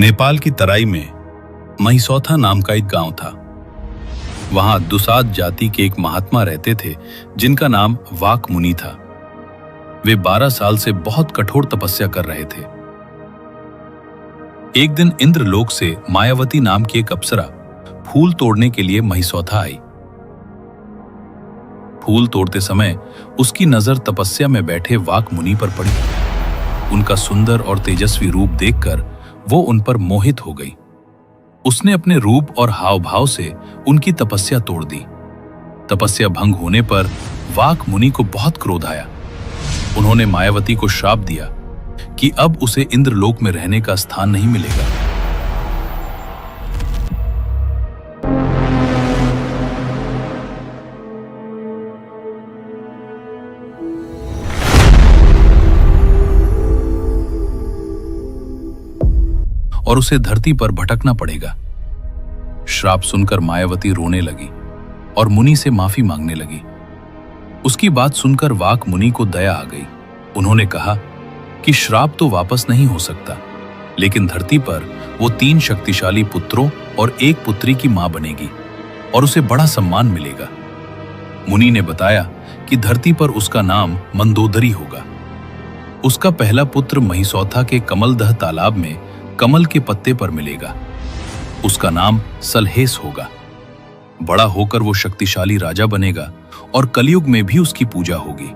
नेपाल की तराई में महिसौथा नाम का एक गांव था। वहां दुसाद जाति के एक महात्मा रहते थे जिनका नाम वाक मुनि था। वे 12 साल से बहुत कठोर तपस्या कर रहे थे। एक दिन इंद्रलोक से मायावती नाम की एक अप्सरा फूल तोड़ने के लिए महिसौथा आई। फूल तोड़ते समय उसकी नजर तपस्या में बैठे वाक मुनि पर पड़ी। उनका सुंदर और तेजस्वी रूप देखकर वो उन पर मोहित हो गई। उसने अपने रूप और हाव भाव से उनकी तपस्या तोड़ दी। तपस्या भंग होने पर वाक मुनि को बहुत क्रोध आया। उन्होंने मायावती को श्राप दिया कि अब उसे इंद्रलोक में रहने का स्थान नहीं मिलेगा। और उसे धरती पर भटकना पड़ेगा। श्राप सुनकर मायावती रोने लगी और मुनि से माफी मांगने लगी। उसकी बात सुनकर वाक मुनि को दया आ गई। उन्होंने कहा कि श्राप तो वापस नहीं हो सकता, लेकिन धरती पर वो 3 शक्तिशाली पुत्रों और 1 पुत्री की मां बनेगी और उसे बड़ा सम्मान मिलेगा। मुनि ने बताया कि धरती पर उसका नाम मंदोदरी होगा। उसका पहला पुत्र महिसौथा के कमलदह तालाब में कमल के पत्ते पर मिलेगा। उसका नाम सलहेस होगा। बड़ा होकर वो शक्तिशाली राजा बनेगा और कलयुग में भी उसकी पूजा होगी।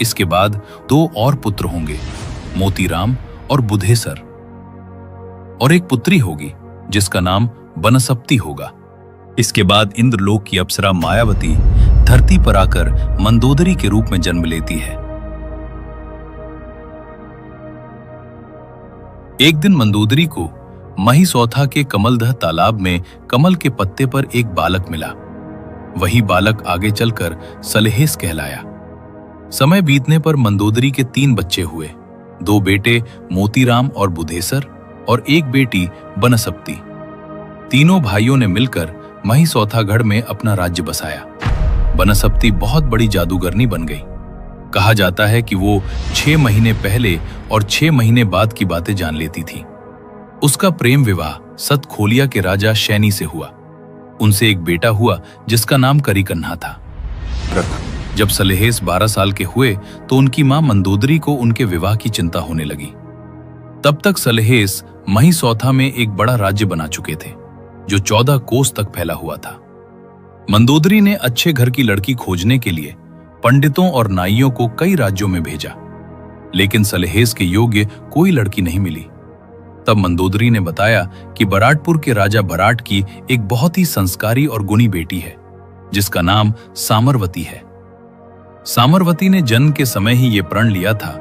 इसके बाद 2 और पुत्र होंगे, मोतीराम और बुधेसर, और 1 पुत्री होगी जिसका नाम बनसप्ती होगा। इसके बाद इंद्रलोक की अप्सरा मायावती धरती पर आकर मंदोदरी के रूप में जन्म लेती है। एक दिन मंदोदरी को महिसौथा के कमलदह तालाब में कमल के पत्ते पर एक बालक मिला। वही बालक आगे चलकर सलहेस कहलाया। समय बीतने पर मंदोदरी के 3 बच्चे हुए, 2 बेटे मोतीराम और बुधेसर और 1 बेटी बनसप्ती। तीनों भाइयों ने मिलकर महिसौथागढ़ में अपना राज्य बसाया। बनसप्ती बहुत बड़ी जादूगरनी बन गई। कहा जाता है कि वो 6 महीने पहले और 6 महीने बाद की बातें जान लेती थी। उसका प्रेम विवाह सतखोलिया के राजा शैनी से हुआ। उनसे एक बेटा हुआ जिसका नाम करिकन्हा था। जब सलहेस 12 साल के हुए तो उनकी मां मंदोदरी को उनके विवाह की चिंता होने लगी। तब तक सलहेस महिसौथा में एक बड़ा राज्य बना चुके थे जो 14 कोस तक फैला हुआ था। मंदोदरी ने अच्छे घर की लड़की खोजने के लिए पंडितों और नाइयों को कई राज्यों में भेजा, लेकिन सलहेस के योग्य कोई लड़की नहीं मिली। तब मंदोदरी ने बताया कि बराटपुर के राजा बराट की एक बहुत ही संस्कारी और गुणी बेटी है जिसका नाम सामरवती है। सामरवती ने जन्म के समय ही ये प्रण लिया था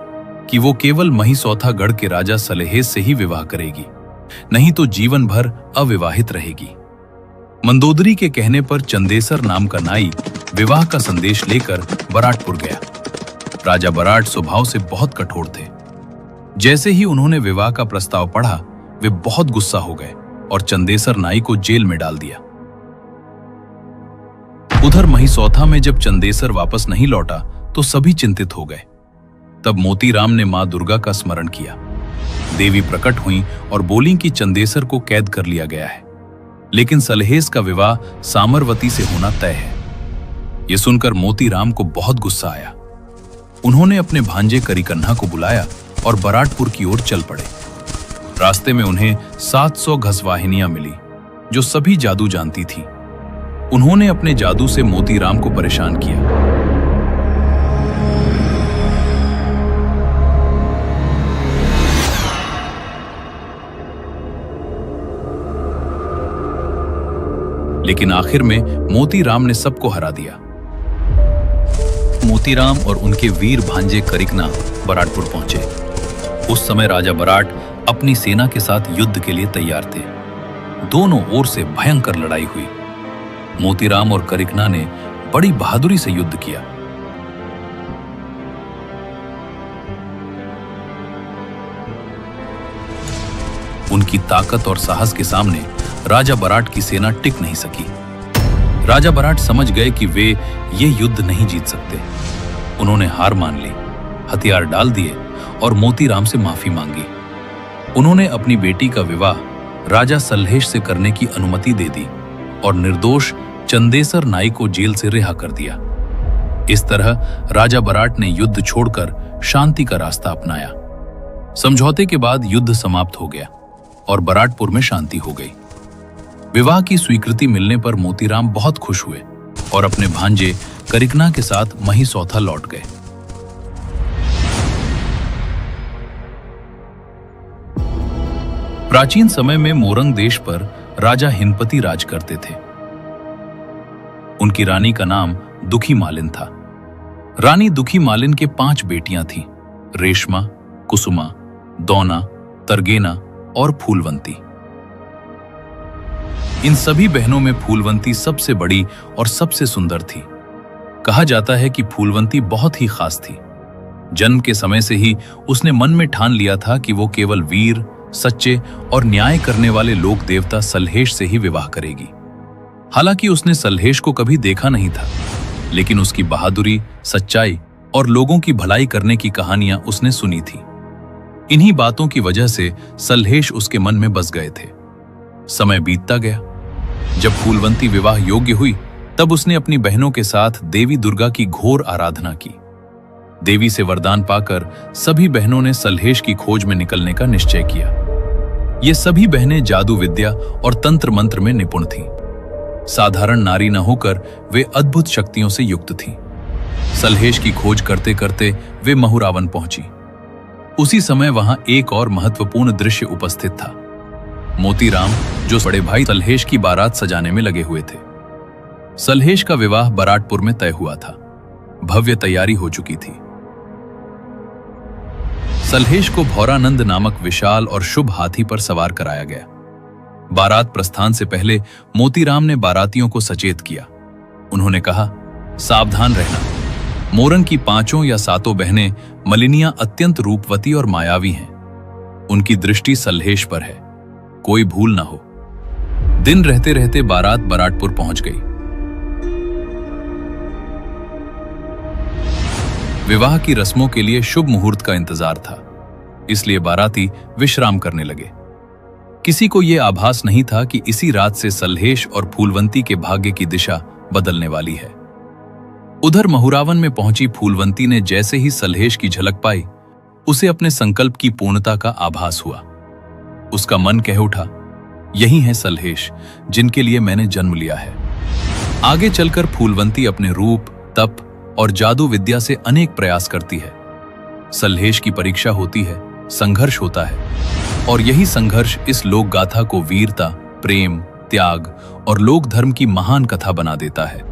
कि वो केवल महिसौथागढ़ के राजा सलहेस से ही विवाह करेगी, नहीं तो जीवन भर अविवाहित रहेगी। मंदोदरी के कहने पर चंदेसर नाम का नाई विवाह का संदेश लेकर बराटपुर गया। राजा बराट स्वभाव से बहुत कठोर थे। जैसे ही उन्होंने विवाह का प्रस्ताव पढ़ा, वे बहुत गुस्सा हो गए और चंदेसर नाई को जेल में डाल दिया। उधर महिसौथा में जब चंदेसर वापस नहीं लौटा तो सभी चिंतित हो गए। तब मोतीराम ने मां दुर्गा का स्मरण किया। देवी प्रकट हुई और बोली कि चंदेसर को कैद कर लिया गया है, लेकिन सलहेस का विवाह सामरवती से होना तय है। यह सुनकर मोतीराम को बहुत गुस्सा आया। उन्होंने अपने भांजे करिकन्हा को बुलाया और बराटपुर की ओर चल पड़े। रास्ते में उन्हें 700 घसवाहिनियां मिली जो सभी जादू जानती थी। उन्होंने अपने जादू से मोतीराम को परेशान किया। लेकिन आखिर में मोतीराम ने सबको हरा दिया। मोतीराम और उनके वीर भांजे करिकन्हा बराटपुर पहुंचे। उस समय राजा बराट अपनी सेना के साथ युद्ध के लिए तैयार थे। दोनों ओर से भयंकर लड़ाई हुई। मोतीराम और करिकन्हा ने बड़ी बहादुरी से युद्ध किया। उनकी ताकत और साहस के सामने राजा बराट की सेना टिक नहीं सकी। राजा बराट समझ गए कि वे ये युद्ध नहीं जीत सकते। उन्होंने हार मान ली, हथियार डाल दिए और मोतीराम से माफी मांगी। उन्होंने अपनी बेटी का विवाह राजा सल्हेश से करने की अनुमति दे दी और निर्दोष चंदेसर नाई को जेल से रिहा कर दिया। इस तरह राजा बराट ने युद्ध छोड़कर शांति का रास्ता अपनाया। समझौते के बाद युद्ध समाप्त हो गया और बराटपुर में शांति हो गई। विवाह की स्वीकृति मिलने पर मोतीराम बहुत खुश हुए और अपने भांजे करिकना के साथ महिसौथा लौट गए। प्राचीन समय में मोरंग देश पर राजा हिनपति राज करते थे। उनकी रानी का नाम दुखी मालिन था। रानी दुखी मालिन के 5 बेटियां थीं, रेशमा, कुसुमा, दौना, तरगेना और फूलवंती। इन सभी बहनों में फूलवंती सबसे बड़ी और सबसे सुंदर थी। कहा जाता है कि फूलवंती बहुत ही खास थी। जन्म के समय से ही उसने मन में ठान लिया था कि वो केवल वीर, सच्चे और न्याय करने वाले लोक देवता सल्हेश से ही विवाह करेगी। हालांकि उसने सल्हेश को कभी देखा नहीं था, लेकिन उसकी बहादुरी, सच्चाई और लोगों की भलाई करने की कहानियां उसने सुनी थी। इन्हीं बातों की वजह से सल्हेश उसके मन में बस गए थे। समय बीतता गया। जब फूलवंती विवाह योग्य हुई, तब उसने अपनी बहनों के साथ देवी दुर्गा की घोर आराधना की। देवी से वरदान पाकर सभी बहनों ने सल्हेश की खोज में निकलने का निश्चय किया। ये सभी बहनें जादू विद्या और तंत्र मंत्र में निपुण थीं। साधारण नारी न होकर वे अद्भुत शक्तियों से युक्त थीं। सल्हेश की खोज करते करते वे महुरावन पहुंची। उसी समय वहां एक और महत्वपूर्ण दृश्य उपस्थित था। मोतीराम, जो बड़े भाई सल्हेश की बारात सजाने में लगे हुए थे। सल्हेश का विवाह बराटपुर में तय हुआ था। भव्य तैयारी हो चुकी थी। सल्हेश को भौरानंद नामक विशाल और शुभ हाथी पर सवार कराया गया। बारात प्रस्थान से पहले मोतीराम ने बारातियों को सचेत किया। उन्होंने कहा, सावधान रहना। मोरंग की 5 या 7 बहनें मलिनियां अत्यंत रूपवती और मायावी हैं। उनकी दृष्टि सल्हेश पर है, कोई भूल ना हो। दिन रहते रहते बारात बराटपुर पहुंच गई। विवाह की रस्मों के लिए शुभ मुहूर्त का इंतजार था, इसलिए बाराती विश्राम करने लगे। किसी को यह आभास नहीं था कि इसी रात से सल्हेश और फूलवंती के भाग्य की दिशा बदलने वाली है। उधर महुरावन में पहुंची फूलवंती ने जैसे ही सल्हेश की झलक पाई, उसे अपने संकल्प की पूर्णता का आभास हुआ। उसका मन कह उठा, यही है सल्हेश जिनके लिए मैंने जन्म लिया है। आगे चलकर फूलवंती अपने रूप, तप और जादू विद्या से अनेक प्रयास करती है। सल्हेश की परीक्षा होती है, संघर्ष होता है, और यही संघर्ष इस लोक गाथा को वीरता, प्रेम, त्याग और लोक धर्म की महान कथा बना देता है।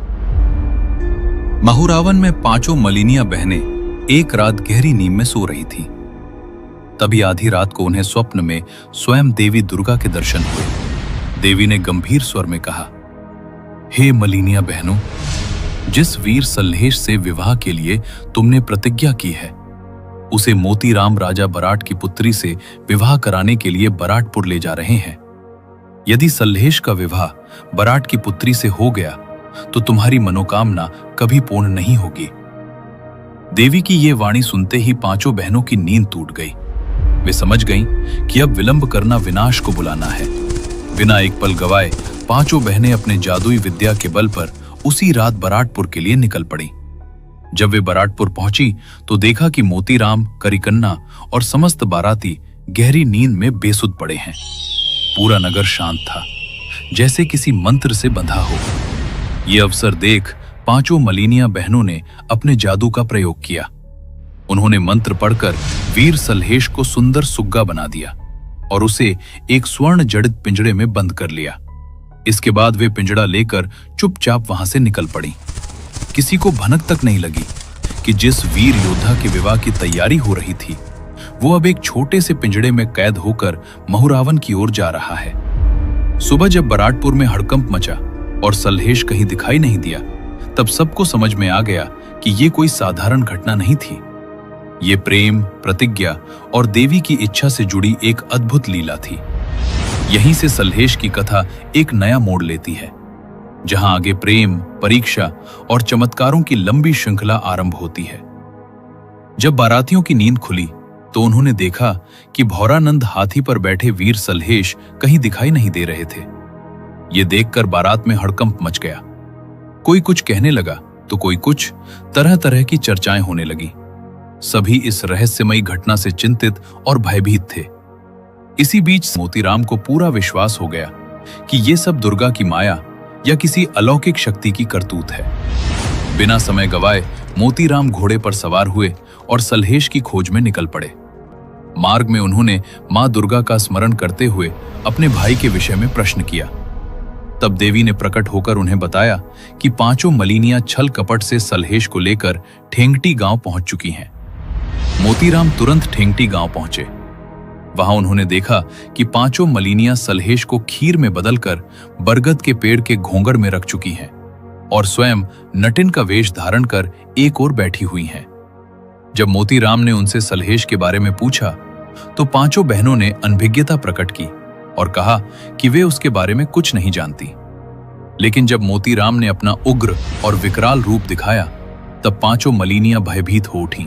महुरावन में 5 मलिनिया बहनें एक रात गहरी नींद में सो रही थीं। तभी आधी रात को उन्हें स्वप्न में स्वयं देवी दुर्गा के दर्शन हुए। देवी ने गंभीर स्वर में कहा, हे मलिनिया बहनों, जिस वीर सल्हेश से विवाह के लिए तुमने प्रतिज्ञा की है, उसे मोतीराम राजा बराट की पुत्री से विवाह कराने के लिए बराटपुर ले जा रहे हैं। यदि सल्हेश का विवाह बराट की पुत्री से हो गया तो तुम्हारी मनोकामना कभी पूर्ण नहीं होगी। देवी की ये वाणी सुनते ही 5 बहनों की नींद टूट गई। वे समझ गईं कि अब विलंब करना विनाश को बुलाना है। बिना एक पल गवाए 5 बहनें अपने जादुई विद्या के बल पर उसी रात बराटपुर के लिए निकल पड़ी। जब वे बराटपुर पहुंची तो देखा कि मोतीराम, करिकन्ना और समस्त बाराती गहरी नींद में बेसुध पड़े हैं। पूरा नगर शांत था, जैसे किसी मंत्र से बंधा हो। ये अवसर देख 5 मलिनिया बहनों ने अपने जादू का प्रयोग किया। उन्होंने मंत्र पढ़कर वीर सल्हेश को सुंदर सुग्गा बना दिया और उसे एक स्वर्ण जड़ित पिंजड़े में बंद कर लिया। इसके बाद वे पिंजड़ा लेकर चुपचाप वहां से निकल पड़ी। किसी को भनक तक नहीं लगी कि जिस वीर योद्धा के विवाह की तैयारी हो रही थी, वो अब एक छोटे से पिंजड़े में कैद होकर महुरावन की ओर जा रहा है। सुबह जब बराटपुर में हड़कंप मचा और सल्हेश कहीं दिखाई नहीं दिया, तब सबको समझ में आ गया कि ये कोई साधारण घटना नहीं थी। ये प्रेम, प्रतिज्ञा और देवी की इच्छा से जुड़ी एक अद्भुत लीला थी। यहीं से सल्हेश की कथा एक नया मोड़ लेती है, जहां आगे प्रेम, परीक्षा और चमत्कारों की लंबी श्रृंखला आरंभ होती है। जब बारातियों की नींद खुली तो उन्होंने देखा कि भौरानंद हाथी पर बैठे वीर सलहेश कहीं दिखाई नहीं दे रहे थे। ये देखकर बारात में हड़कंप मच गया। कोई कुछ कहने लगा तो कोई कुछ, तरह तरह की चर्चाएं होने लगी। सभी इस रहस्यमयी घटना से चिंतित और भयभीत थे। इसी बीच मोतीराम को पूरा विश्वास हो गया कि ये सब दुर्गा की माया या किसी अलौकिक शक्ति की करतूत है। बिना समय गवाए मोतीराम घोड़े पर सवार हुए और सलहेश की खोज में निकल पड़े। मार्ग में उन्होंने मां दुर्गा का स्मरण करते हुए अपने भाई के विषय में प्रश्न किया। तब देवी ने प्रकट होकर उन्हें बताया कि पांचों मलिनियां छल कपट से सलहेश को लेकर ठेंगटी गांव पहुंच चुकी हैं। मोतीराम तुरंत ठेंगटी गांव पहुंचे। वहां उन्होंने देखा कि पांचों मलिनियां सलहेश को खीर में बदलकर बरगद के पेड़ के घोंगड़ में रख चुकी हैं और स्वयं नटिन का वेश धारण कर एक ओर बैठी हुई हैं। जब मोतीराम ने उनसे सलहेश के बारे में पूछा तो पांचों बहनों ने अनभिज्ञता प्रकट की और कहा कि वे उसके बारे में कुछ नहीं जानती। लेकिन जब मोतीराम ने अपना उग्र और विकराल रूप दिखाया तब पांचों मलिनियां भयभीत हो उठीं।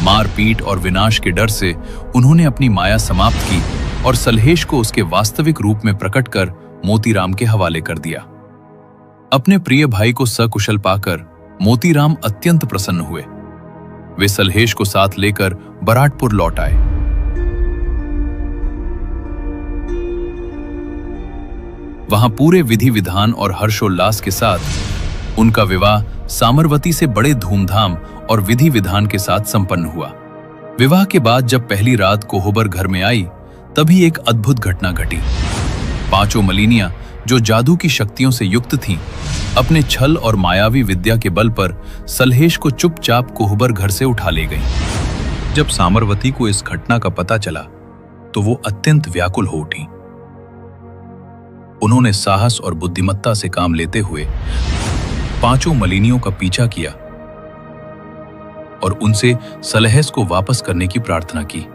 मारपीट और विनाश के डर से उन्होंने अपनी माया समाप्त की और सलहेश को उसके वास्तविक रूप में प्रकट कर मोतीराम के हवाले कर दिया। अपने प्रिय भाई को सकुशल पाकर मोतीराम अत्यंत प्रसन्न हुए। वे सलहेश को साथ लेकर बराटपुर लौट आए। वहां पूरे विधि विधान और हर्षोल्लास के साथ उनका विवाह सामरवती से बड़े धूमधाम और विधि विधान के साथ संपन्न हुआ। विवाह के बाद जब पहली रात कोहबर घर में आई तभी एक अद्भुत घटना घटी। पांचों मलिनियां जो जादू की शक्तियों से युक्त थीं, अपने छल और मायावी विद्या के बल पर सलहेश को चुपचाप कोहबर घर से उठा ले गईं। जब सामरवती को इस घटना का पता चला तो वो अत्यंत व्याकुल हो उठी। उन्होंने साहस और बुद्धिमत्ता से काम लेते हुए पांचों मलिनियों का पीछा किया और उनसे सलहेश को वापस करने की प्रार्थना की।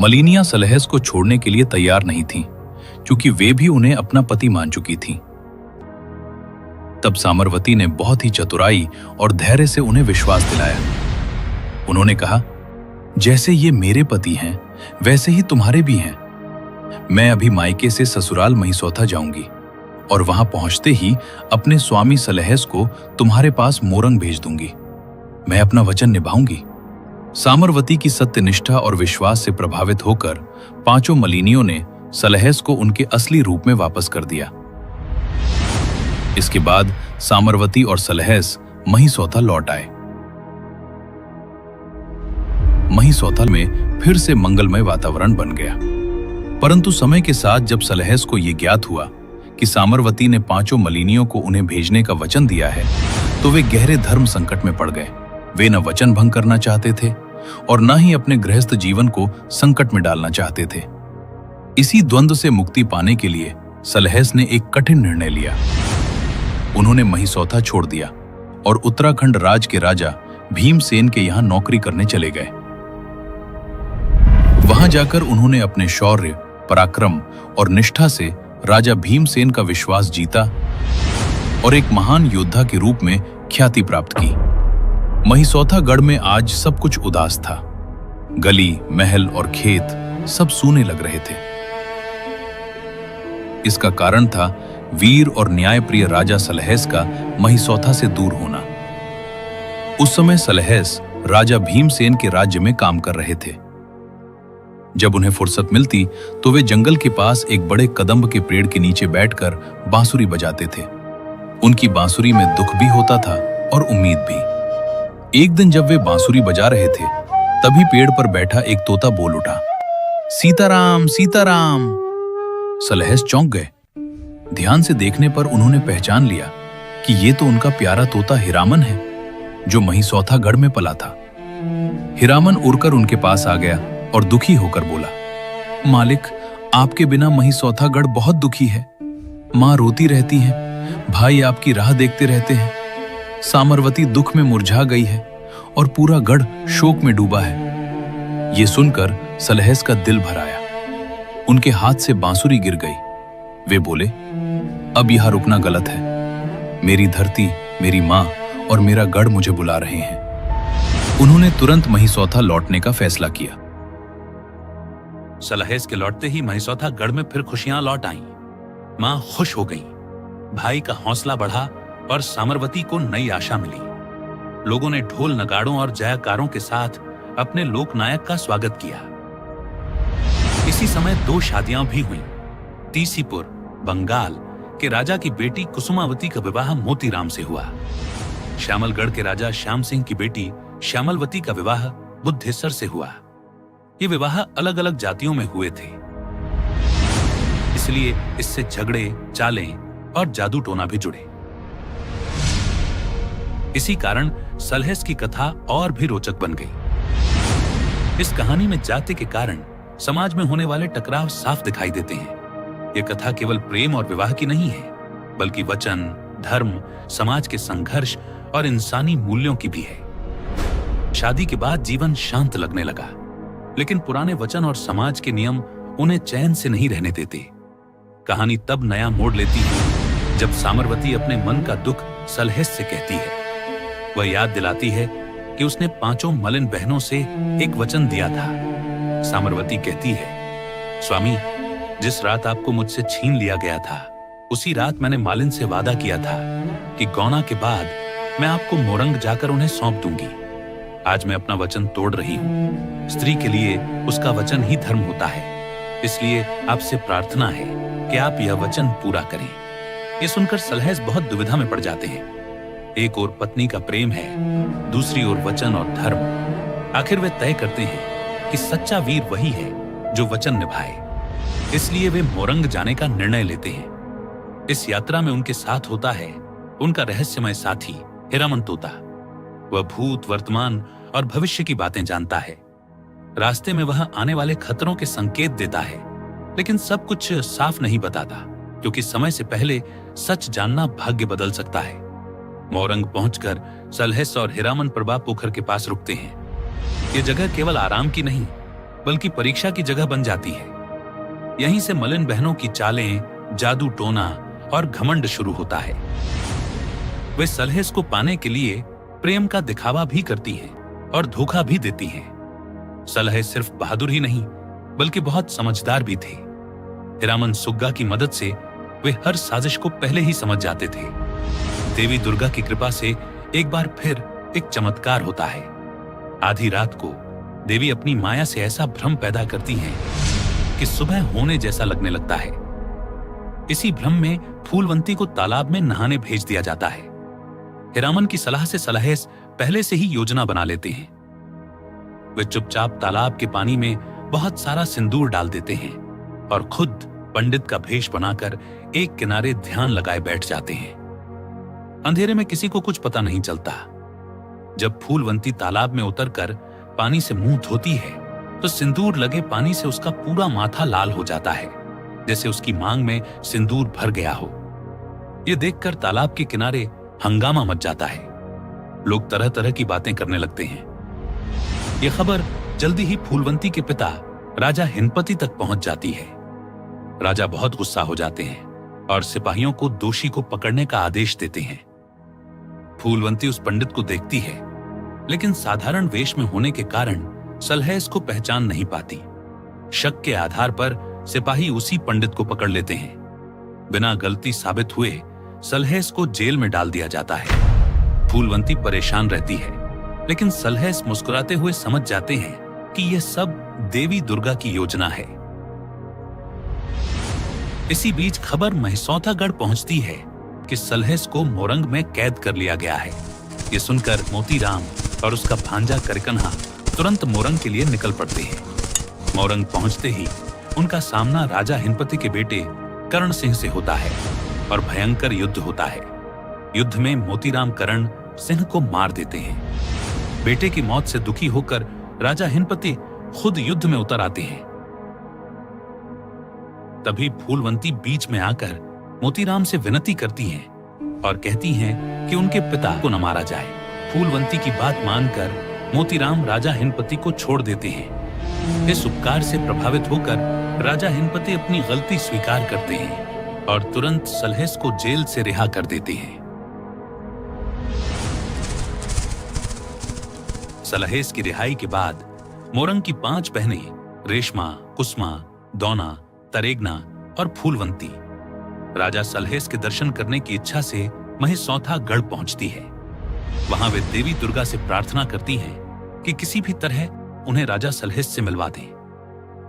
मलिनियां सलहेश को छोड़ने के लिए तैयार नहीं थीं, क्योंकि वे भी उन्हें अपना पति मान चुकी थीं। तब सामरवती ने बहुत ही चतुराई और धैर्य से उन्हें विश्वास दिलाया। उन्होंने कहा, जैसे ये मेरे पति हैं वैसे ही तुम्हारे भी हैं। मैं अभी मायके से ससुराल महिसौथा जाऊंगी और वहां पहुंचते ही अपने स्वामी सलहेश को तुम्हारे पास मोरंग भेज दूंगी। मैं अपना वचन निभाऊंगी। सामरवती की सत्यनिष्ठा और विश्वास से प्रभावित होकर पांचों मलिनियों ने सलहेश को उनके असली रूप में वापस कर दिया। इसके बाद सामरवती और सलहेश महिसौथा लौट आए। महिसौथा में फिर से मंगलमय वातावरण बन गया। परंतु समय के साथ जब सलहेश को यह ज्ञात हुआ कि सामरवती ने पांचों मलिनियों को उन्हें भेजने का वचन दिया है तो वे गहरे धर्म संकट में पड़ गए। वे न वचन भंग करना चाहते थे और न ही अपने गृहस्थ जीवन को संकट में डालना चाहते थे। इसी द्वंद्व से मुक्ति पाने के लिए सलहेश ने एक कठिन निर्णय लिया। उन्होंने महिसौथा छोड़ दिया और उत्तराखंड राज के राजा भीमसेन के यहां नौकरी करने चले गए। वहां जाकर उन्होंने अपने शौर्य, पराक्रम और निष्ठा से राजा भीमसेन का विश्वास जीता और एक महान योद्धा के रूप में ख्याति प्राप्त की। महिसौथा गढ़ में आज सब कुछ उदास था। गली, महल और खेत सब सूने लग रहे थे। इसका कारण था वीर और न्यायप्रिय राजा सलहेश का महिसौथा से दूर होना। उस समय सलहेश राजा भीमसेन के राज्य में काम कर रहे थे। जब उन्हें फुर्सत मिलती तो वे जंगल के पास एक बड़े कदम्ब के पेड़ के नीचे बैठकर बांसुरी बजाते थे। उनकी बांसुरी में दुख भी होता था और उम्मीद भी। एक दिन जब वे बांसुरी बजा रहे थे तभी पेड़ पर बैठा एक तोता बोल उठा, सीताराम सीताराम। सलहेश चौंक गए। ध्यान से देखने पर उन्होंने पहचान लिया कि ये तो उनका प्यारा तोता हिरामन है जो महिसौथा गढ़ में पला था। हिरामन उड़कर उनके पास आ गया और दुखी होकर बोला, मालिक, आपके बिना महिसौथा गढ़ बहुत दुखी है। मां रोती रहती हैं, भाई आपकी राह देखते रहते हैं। सामरवती दुख में मुरझा गई है और पूरा गढ़ शोक में डूबा है। ये सुनकर सलहेश का दिल भर आया। उनके हाथ से बांसुरी गिर गई। वे बोले, अब यहां रुकना गलत है। मेरी धरती, मेरी मां और मेरा गढ़ मुझे बुला रहे हैं। उन्होंने तुरंत महिसौथा लौटने का फैसला किया। सलहेस के लौटते ही महिसौथा गढ़ में फिर खुशियां लौट आईं। मां खुश हो गई, भाई का हौसला बढ़ा और सामरवती को नई आशा मिली। लोगों ने ढोल नगाड़ों और जयकारों के साथ अपने लोकनायक का स्वागत किया। इसी समय 2 शादियां भी हुईं। टीसीपुर, बंगाल के राजा की बेटी कुसुमावती का विवाह मोतीराम से हुआ। श्यामलगढ़ के राजा श्याम सिंह की बेटी श्यामलवती का विवाह बुद्धेश्वर से हुआ। ये विवाह अलग अलग जातियों में हुए थे, इसलिए इससे झगड़े, चालें और जादू टोना भी जुड़े। इसी कारण सलहेस की कथा और भी रोचक बन गई। इस कहानी में जाति के कारण समाज में होने वाले टकराव साफ दिखाई देते हैं। यह कथा केवल प्रेम और विवाह की नहीं है, बल्कि वचन, धर्म, समाज के संघर्ष और इंसानी मूल्यों की भी है। शादी के बाद जीवन शांत लगने लगा, लेकिन पुराने वचन और समाज के नियम उन्हें चैन से नहीं रहने देते। कहानी तब नया मोड़ लेती है जब सामरवती अपने मन का दुख सलहेस से कहती है। वह याद दिलाती है कि उसने 5 मलिन बहनों से एक वचन दिया था। सामरवती कहती है, स्वामी, जिस रात आपको मुझसे छीन लिया गया था, उसी रात मैंने मालिन से वादा किया था कि गौना के बाद मैं आपको मोरंग जाकर उन्हें सौंप दूंगी। आज मैं अपना वचन तोड़ रही हूँ। स्त्री के लिए उसका वचन ही धर्म होता है, इसलिए आपसे प्रार्थना है कि आप यह वचन पूरा करें। ये सुनकर सलहेस बहुत दुविधा में पड़ जाते हैं। एक ओर पत्नी का प्रेम है, दूसरी ओर वचन और धर्म। आखिर वे तय करते हैं कि सच्चा वीर वही है जो वचन निभाए, इसलिए वे मोरंग जाने का निर्णय लेते हैं। इस यात्रा में उनके साथ होता है उनका रहस्यमय साथी हीरामन तोता। वह भूत, वर्तमान और भविष्य की बातें जानता है। रास्ते में वह आने वाले खतरों के संकेत देता है, लेकिन सब कुछ साफ नहीं बताता, क्योंकि समय से पहले सच जानना भाग्य बदल सकता है। मोरंग पहुंचकर सलहेस और हीरामन प्रभा पोखर के पास रुकते हैं। ये जगह केवल आराम की नहीं, बल्कि परीक्षा की जगह बन जाती है। यहीं से मलिन बहनों की चालें, जादू टोना और घमंड शुरू होता है। वे सलहेस को पाने के लिए प्रेम का दिखावा भी करती हैं और धोखा भी देती हैं। सलहेस सिर्फ बहादुर ही नहीं, बल्कि बहुत समझदार भी थे। हीरामन सुग्गा की मदद से वे हर साजिश को पहले ही समझ जाते थे। देवी दुर्गा की कृपा से एक बार फिर एक चमत्कार होता है। आधी रात को देवी अपनी माया से ऐसा भ्रम पैदा करती हैं कि सुबह होने जैसा लगने लगता है। इसी भ्रम में फूलवंती को तालाब में नहाने भेज दिया जाता है। हीरामन की सलाह से सलहेस पहले से ही योजना बना लेते हैं। वे चुपचाप तालाब के पानी में बहुत सारा सिंदूर डाल देते हैं और खुद पंडित का भेष बनाकर एक किनारे ध्यान लगाए बैठ जाते हैं। अंधेरे में किसी को कुछ पता नहीं चलता। जब फूलवंती तालाब में उतरकर पानी से मुंह धोती है, तो सिंदूर लगे पानी से उसका पूरा माथा लाल हो जाता है, जैसे उसकी मांग में सिंदूर भर गया हो। यह देखकर तालाब के किनारे हंगामा मच जाता है। लोग तरह तरह की बातें करने लगते हैं। यह खबर जल्दी ही फूलवंती के पिता राजा हिनपति तक पहुंच जाती है। राजा बहुत गुस्सा हो जाते हैं और सिपाहियों को दोषी को पकड़ने का आदेश देते हैं। फूलवंती उस पंडित को देखती है, लेकिन साधारण वेश में होने के कारण सलहेस को पहचान नहीं पाती। शक के आधार पर सिपाही उसी पंडित को पकड़ लेते हैं। बिना गलती साबित हुए सलहेस को जेल में डाल दिया जाता है। फूलवंती परेशान रहती है, लेकिन सलहेस मुस्कुराते हुए समझ जाते हैं कि यह सब देवी दुर्गा की योजना है। इसी बीच खबर महिसौथागढ़ पहुंचती है कि सलहेस को मोरंग में कैद कर लिया गया है। ये सुनकर मोतीराम और उसका भांजा करकन्हा तुरंत मोरंग के लिए निकल पड़ते हैं। मोरंग पहुंचते ही उनका सामना राजा हिनपति के बेटे कर्ण सिंह से होता है और भयंकर युद्ध होता है। युद्ध में मोतीराम कर्ण सिंह को मार देते हैं। बेटे की मौत से दुखी होकर राजा हिनपति खुद युद्ध में उतर आते हैं। तभी फूलवंती बीच में आकर मोतीराम से विनती करती हैं और कहती हैं कि उनके पिता को न मारा जाए। फूलवंती की बात मानकर मोतीराम राजा हिनपति को छोड़ देते हैं। इस उपकार से प्रभावित होकर राजा हिनपति अपनी गलती स्वीकार करते हैं और तुरंत सलहेस को जेल से रिहा कर देते हैं। सलहेस की रिहाई के बाद मोरंग की 5 बहनें रेशमा, कुसमा, दौना, तरेगना और फूलवंती। राजा सलहेस के दर्शन करने की इच्छा से महिसौथा गढ़ पहुंचती है। वहां वे देवी दुर्गा से प्रार्थना करती हैं कि किसी भी तरह उन्हें राजा सलहेस से मिलवा दें।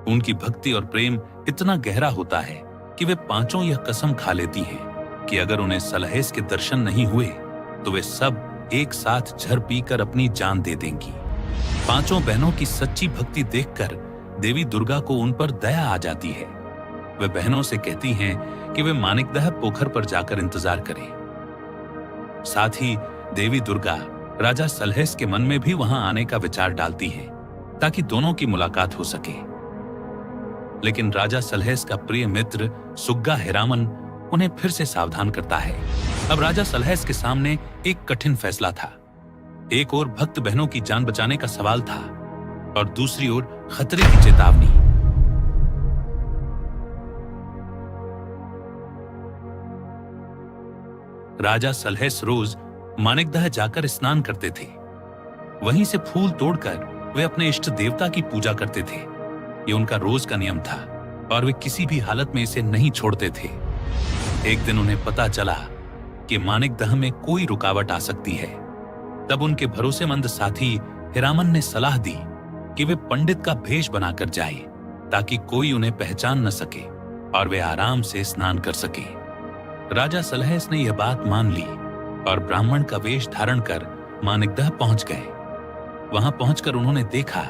उनकी भक्ति और प्रेम इतना गहरा होता है कि वे पांचों यह कसम खा लेती हैं कि अगर उन्हें सलहेस के दर्शन नहीं हुए तो वे सब एक साथ झर पीकर अपनी जान दे देंगी। पांचों बहनों की सच्ची भक्ति देखकर देवी दुर्गा को उन पर दया आ जाती है। वे बहनों से कहती हैं कि वे मानिकदह पोखर पर जाकर इंतजार करें। साथ ही देवी दुर्गा राजा सलहेस के मन में भी वहां आने का विचार डालती हैं ताकि दोनों की मुलाकात हो सके। लेकिन राजा सलहेस का प्रिय मित्र सुग्गा हिरामन उन्हें फिर से सावधान करता है। अब राजा सलहेस के सामने एक कठिन फैसला था। एक ओर भक्त बहनों की जान बचाने का सवाल था और दूसरी ओर खतरे की चेतावनी। राजा सलहेस रोज मानिकदह जाकर स्नान करते थे। वहीं से फूल तोड़कर वे अपने इष्ट देवता की पूजा करते थे। ये उनका रोज का नियम था और वे किसी भी हालत में इसे नहीं छोड़ते थे। एक दिन उन्हें पता चला कि मानिकदह में कोई रुकावट आ सकती है। तब उनके भरोसेमंद साथी हिरामन ने सलाह दी कि वे पंडित का भेष बनाकर जाएं ताकि कोई उन्हें पहचान न सके और वे आराम से स्नान कर सके। राजा सलहेस ने यह बात मान ली और ब्राह्मण का वेश धारण कर मानिकदह पहुंच गए। वहां पहुंचकर उन्होंने देखा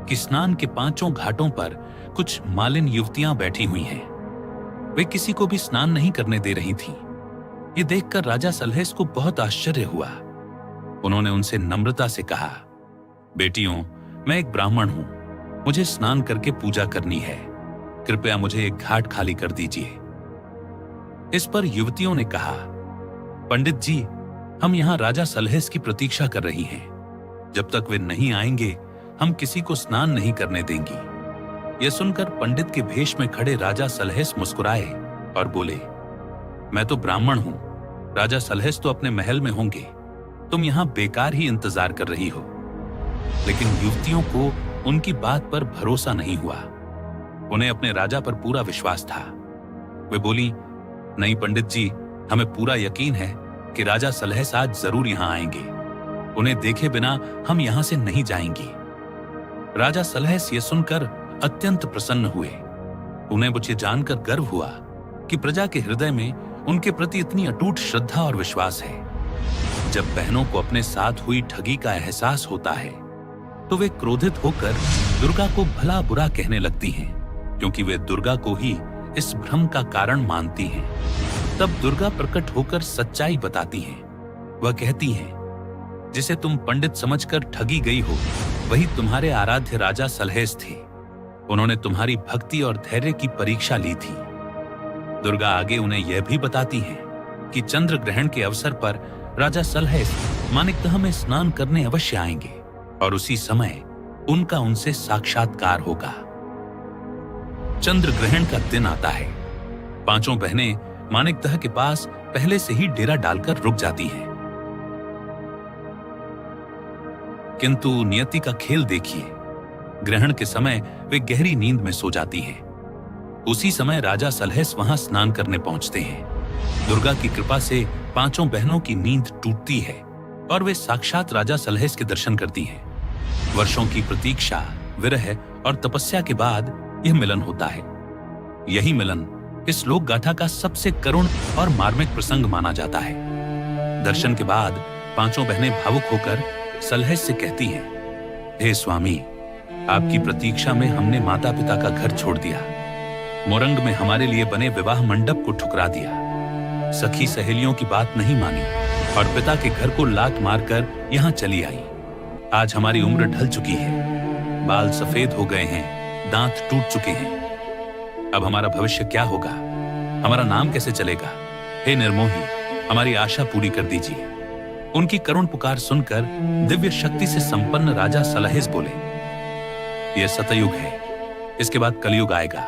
कि स्नान के पांचों घाटों पर कुछ मालिन युवतियां बैठी हुई हैं। वे किसी को भी स्नान नहीं करने दे रही थीं। ये देखकर राजा सलहेस को बहुत आश्चर्य हुआ। उन्होंने उनसे नम्रता से कहा, बेटियों, मैं एक ब्राह्मण हूं, मुझे स्नान करके पूजा करनी है, कृपया मुझे एक घाट खाली कर दीजिए। इस पर युवतियों ने कहा, पंडित जी, हम यहां राजा सलहेस की प्रतीक्षा कर रही हैं। जब तक वे नहीं आएंगे हम किसी को स्नान नहीं करने देंगी। यह सुनकर पंडित के भेष में खड़े राजा सलहेस मुस्कुराए और बोले, मैं तो ब्राह्मण हूं, राजा सलहेस तो अपने महल में होंगे, तुम यहां बेकार ही इंतजार कर रही हो। लेकिन युवतियों को उनकी बात पर भरोसा नहीं हुआ। उन्हें अपने राजा पर पूरा विश्वास था। वे बोली, नहीं पंडित जी, हमें पूरा यकीन है कि राजा सलहेस आज जरूर यहां आएंगे। उन्हें देखे बिना हम यहां से नहीं जाएंगी। राजा सलहेस ये सुनकर अत्यंत प्रसन्न हुए। उन्हें मुझे जानकर गर्व हुआ कि प्रजा के हृदय में उनके प्रति इतनी अटूट श्रद्धा और विश्वास है। जब बहनों को अपने साथ हुई ठगी का एहसास होता है तो वे क्रोधित होकर दुर्गा को भला बुरा कहने लगती हैं, क्योंकि वे दुर्गा को ही इस भ्रम का कारण मानती हैं। तब दुर्गा प्रकट होकर सच्चाई बताती हैं। वह कहती हैं, जिसे तुम पंडित समझकर ठगी गई हो वही तुम्हारे आराध्य राजा सलहेस थे। उन्होंने तुम्हारी भक्ति और धैर्य की परीक्षा ली थी। दुर्गा आगे उन्हें यह भी बताती हैं कि चंद्र ग्रहण के अवसर पर राजा सलहेस मानिकदह में स्नान करने अवश्य आएंगे और उसी समय उनका उनसे साक्षात्कार होगा। चंद्र ग्रहण का दिन आता है। पांचों बहनें मानिकदह के पास पहले से ही डेरा डालकर रुक जाती हैं। किंतु नियति का खेल देखिए, ग्रहण के समय वे गहरी नींद में सो जाती हैं। उसी समय राजा सलहेस वहां स्नान करने पहुंचते हैं। दुर्गा की कृपा से पांचों बहनों की नींद टूटती है और वे साक्षात राजा सलहेस के दर्शन करती हैं। वर्षों की प्रतीक्षा, विरह और तपस्या के बाद यह मिलन होता है। यही मिलन इस लोक गाथा का सबसे करुण और मार्मिक प्रसंग माना जाता है। दर्शन के बाद पांचों बहनें भावुक होकर सलहेस से कहती हैं, हे स्वामी, आपकी प्रतीक्षा में हमने माता पिता का घर छोड़ दिया, मोरंग में हमारे लिए बने विवाह मंडप को ठुकरा दिया, सखी सहेलियों की बात नहीं मानी और पिता के घर को लात मारकर यहाँ चली आई। आज हमारी उम्र ढल चुकी है, बाल सफेद हो गए हैं, दांत टूट चुके हैं। अब हमारा भविष्य क्या होगा? हमारा नाम कैसे चलेगा? हे निर्मोही, हमारी आशा पूरी कर दीजिए। उनकी करुण पुकार सुनकर दिव्य शक्ति से संपन्न राजा सलहेस बोले, यह सतयुग है, इसके बाद कलयुग आएगा।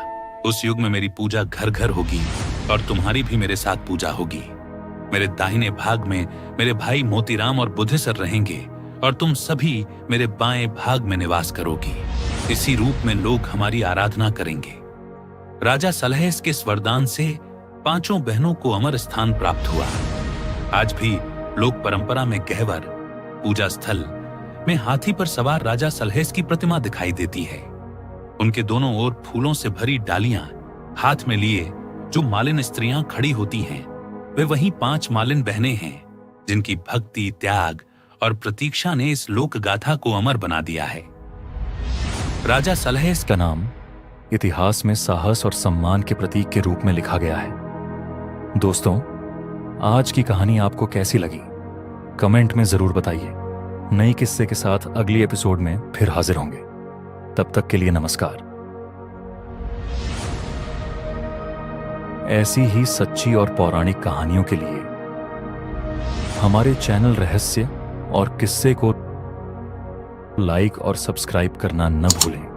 उस युग में मेरी पूजा घर घर होगी और तुम्हारी भी मेरे साथ पूजा होगी। मेरे दाहिने भाग में मेरे भाई मोतीराम और बुद्धिसर रहेंगे और तुम सभी मेरे बाएं भाग में निवास करोगी। इसी रूप में लोग हमारी आराधना करेंगे। राजा सलहेस के इस वरदान से 5 बहनों को अमर स्थान प्राप्त हुआ। आज भी लोक परंपरा में गहवर पूजा स्थल में हाथी पर सवार राजा सलहेस की प्रतिमा दिखाई देती है। उनके दोनों ओर फूलों से भरी डालियां हाथ में लिए जो मालिन स्त्रियां खड़ी होती हैं, वे वही 5 मालिन बहनें हैं जिनकी भक्ति, त्याग और प्रतीक्षा ने इस लोक गाथा को अमर बना दिया है। राजा सलहेस का नाम इतिहास में साहस और सम्मान के प्रतीक के रूप में लिखा गया है। दोस्तों, आज की कहानी आपको कैसी लगी? कमेंट में जरूर बताइए। नई किस्से के साथ अगली एपिसोड में फिर हाजिर होंगे। तब तक के लिए नमस्कार। ऐसी ही सच्ची और पौराणिक कहानियों के लिए हमारे चैनल रहस्य और किस्से को लाइक और सब्सक्राइब करना न भूलें।